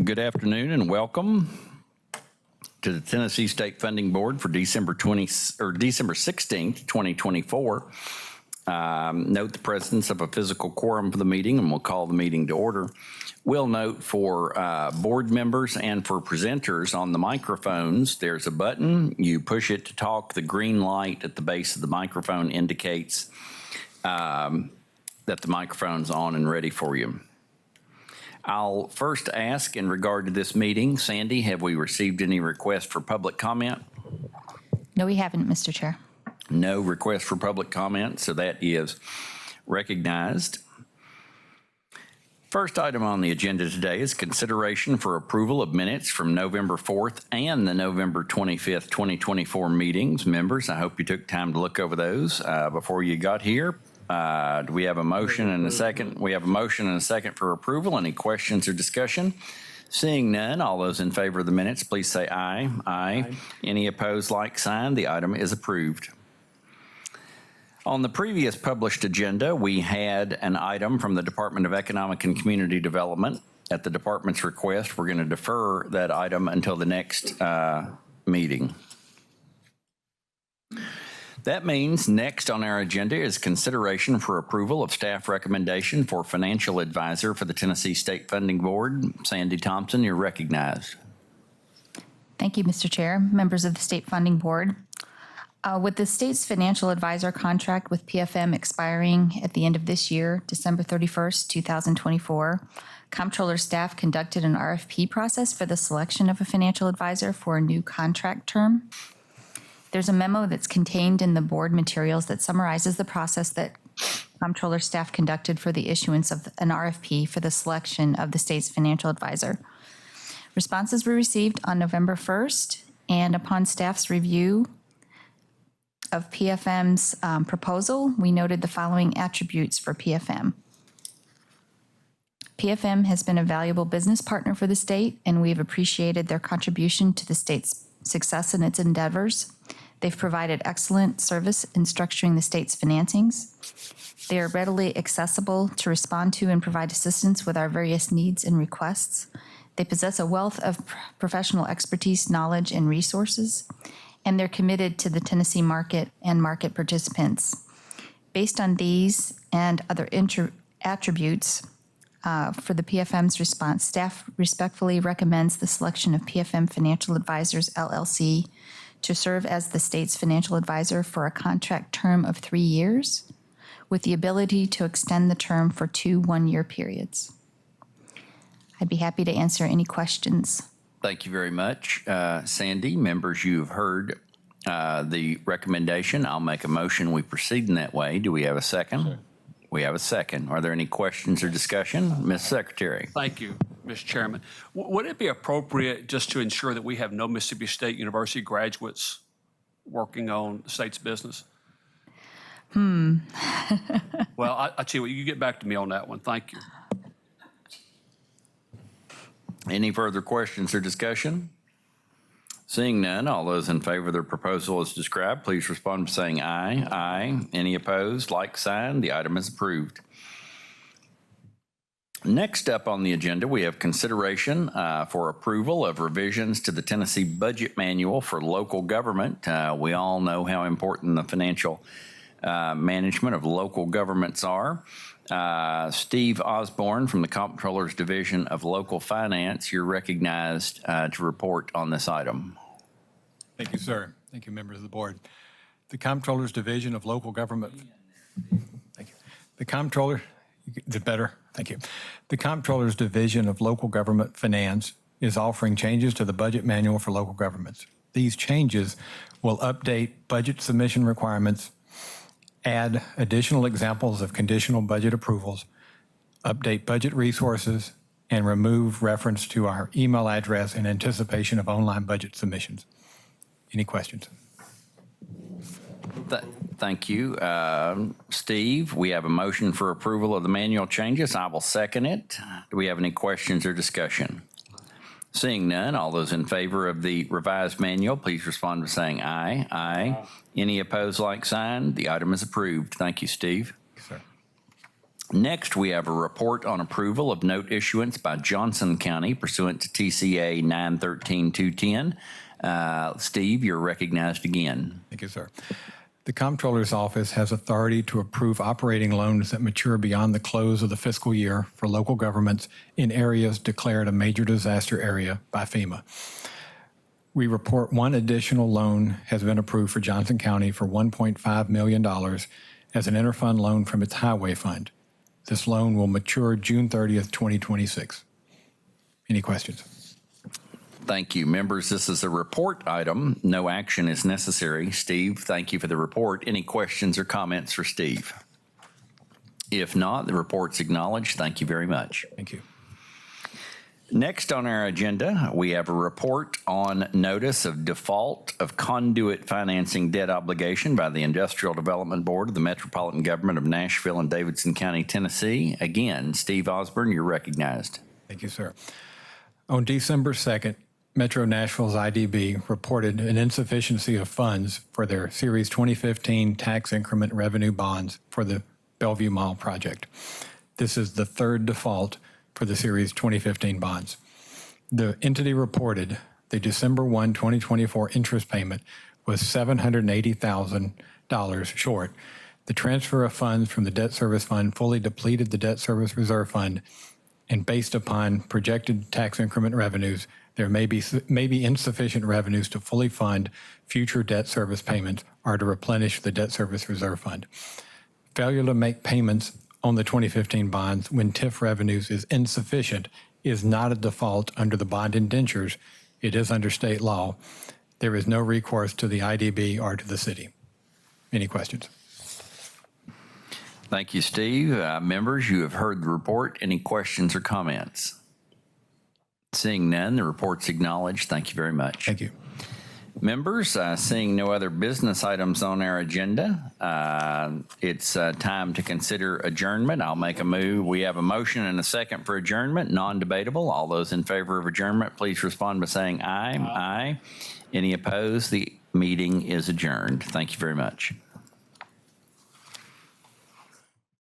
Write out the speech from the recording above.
Good afternoon and welcome to the Tennessee State Funding Board for December 16th, 2024. Note the presence of a physical quorum for the meeting, and we'll call the meeting to order. We'll note for board members and for presenters on the microphones, there's a button. You push it to talk. The green light at the base of the microphone indicates that the microphone's on and ready for you. I'll first ask in regard to this meeting, Sandy, have we received any requests for public comment? No, we haven't, Mr. Chair. No request for public comment, so that is recognized. First item on the agenda today is consideration for approval of minutes from November 4th and the November 25th, 2024 meetings. Members, I hope you took time to look over those before you got here. Do we have a motion and a second? We have a motion and a second for approval. Any questions or discussion? Seeing none, all those in favor of the minutes, please say aye. Aye. Any opposed, like sign. The item is approved. On the previous published agenda, we had an item from the Department of Economic and Community Development. At the department's request, we're going to defer that item until the next meeting. That means next on our agenda is consideration for approval of staff recommendation for financial advisor for the Tennessee State Funding Board. Sandy Thompson, you're recognized. Thank you, Mr. Chair, members of the State Funding Board. With the state's financial advisor contract with PFM expiring at the end of this year, December 31st, 2024, Comptroller staff conducted an RFP process for the selection of a financial advisor for a new contract term. There's a memo that's contained in the board materials that summarizes the process that Comptroller staff conducted for the issuance of an RFP for the selection of the state's financial advisor. Responses were received on November 1st, and upon staff's review of PFM's proposal, we noted the following attributes for PFM. PFM has been a valuable business partner for the state, and we have appreciated their contribution to the state's success in its endeavors. They've provided excellent service in structuring the state's financings. They are readily accessible to respond to and provide assistance with our various needs and requests. They possess a wealth of professional expertise, knowledge, and resources, and they're committed to the Tennessee market and market participants. Based on these and other attributes for the PFM's response, staff respectfully recommends the selection of PFM Financial Advisors, LLC, to serve as the state's financial advisor for a contract term of 3 years, with the ability to extend the term for 2 one-year periods. I'd be happy to answer any questions. Thank you very much, Sandy. Members, you've heard the recommendation. I'll make a motion. We proceed in that way. Do we have a second? Sure. We have a second. Are there any questions or discussion? Ms. Secretary. Thank you, Mr. Chairman. Would it be appropriate just to ensure that we have no Mississippi State University graduates working on the state's business? Well, I tell you what, you get back to me on that one. Thank you. Any further questions or discussion? Seeing none, all those in favor of the proposal as described, please respond by saying aye. Aye. Any opposed, like sign. The item is approved. Next up on the agenda, we have consideration for approval of revisions to the Tennessee Budget Manual for local government. We all know how important the financial management of local governments are. Steve Osborne from the Comptroller's Division of Local Finance, you're recognized to report on this item. Thank you, sir. Thank you, members of the board. The Comptroller's Division of Local Government. Thank you. The Comptroller, is it better? Thank you. The Comptroller's Division of Local Government Finance is offering changes to the budget manual for local governments. These changes will update budget submission requirements, add additional examples of conditional budget approvals, update budget resources, and remove reference to our email address in anticipation of online budget submissions. Any questions? Thank you, Steve. We have a motion for approval of the manual changes. I will second it. Do we have any questions or discussion? Seeing none, all those in favor of the revised manual, please respond by saying aye. Aye. Any opposed, like sign. The item is approved. Thank you, Steve. Yes, sir. Next, we have a report on approval of note issuance by Johnson County pursuant to TCA 913-210. Steve, you're recognized again. Thank you, sir. The Comptroller's Office has authority to approve operating loans that mature beyond the close of the fiscal year for local governments in areas declared a major disaster area by FEMA. We report one additional loan has been approved for Johnson County for $1.5 million as an interfund loan from its highway fund. This loan will mature June 30th, 2026. Any questions? Thank you. Members, this is a report item. No action is necessary. Steve, thank you for the report. Any questions or comments for Steve? If not, the report's acknowledged. Thank you very much. Thank you. Next on our agenda, we have a report on notice of default of conduit financing debt obligation by the Industrial Development Board of the Metropolitan Government of Nashville and Davidson County, Tennessee. Again, Steve Osborne, you're recognized. Thank you, sir. On December 2nd, Metro Nashville's IDB reported an insufficiency of funds for their Series 2015 tax increment revenue bonds for the Bellevue Mall project. This is the third default for the Series 2015 bonds. The entity reported the December 1, 2024 interest payment was $780,000 short. The transfer of funds from the debt service fund fully depleted the debt service reserve fund, and based upon projected tax increment revenues, there may be insufficient revenues to fully fund future debt service payments or to replenish the debt service reserve fund. Failure to make payments on the 2015 bonds when TIF revenues is insufficient is not a default under the bond indentures. It is under state law. There is no recourse to the IDB or to the city. Any questions? Thank you, Steve. Members, you have heard the report. Any questions or comments? Seeing none, the report's acknowledged. Thank you very much. Thank you. Members, seeing no other business items on our agenda, it's time to consider adjournment. I'll make a move. We have a motion and a second for adjournment, non-debatable. All those in favor of adjournment, please respond by saying aye. Aye. Any opposed? The meeting is adjourned. Thank you very much.